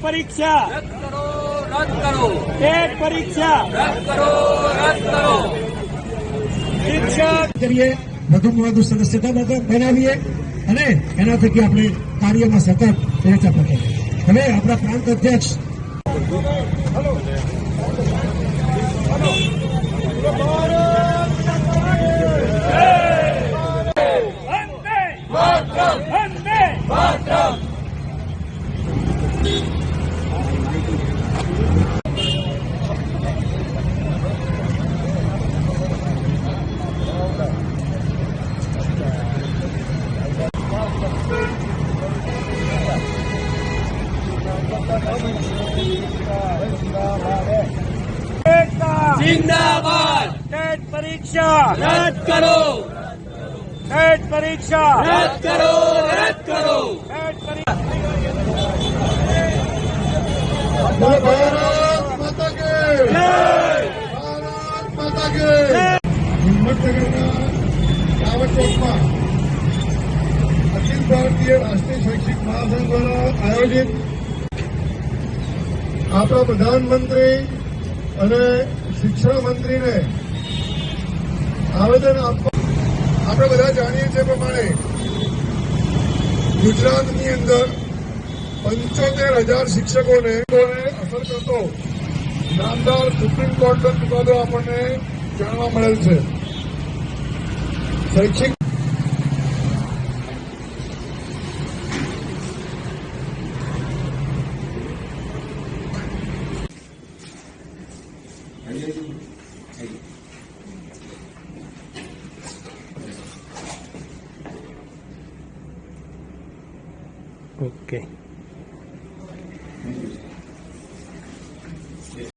પરીક્ષા રદ કરો ટેટ પરીક્ષા રદ કરો શિક્ષક કરીએ, વધુમાં વધુ સદસ્યતા બનાવીએ અને એના થકી આપણે કાર્યમાં સતત પહોંચા પકડીએ. હવે આપણા પ્રાંત અધ્યક્ષ જિંદાબાદ ટેટ પરીક્ષા રદ કરો ટેટ પરીક્ષા રદ કરો ટેટ પરીક્ષા ભારત માતા કે ભારત માતા કે હિંમતનગરના કાવડ ચોકમાં અખિલ ભારતીય રાષ્ટ્રીય શૈક્ષિક મહાસંઘ દ્વારા આયોજિત આપણા પ્રધાનમંત્રી અને શિક્ષણ મંત્રીને આવેદન આપવા આપણે બધા જાણીએ છીએ પ્રમાણે ગુજરાતની અંદર 75,000 શિક્ષકોને અસર કરતો નામદાર સુપ્રીમ કોર્ટનો ચુકાદો આપણને જાણવા મળેલ છે. શૈક્ષિક ઓકે.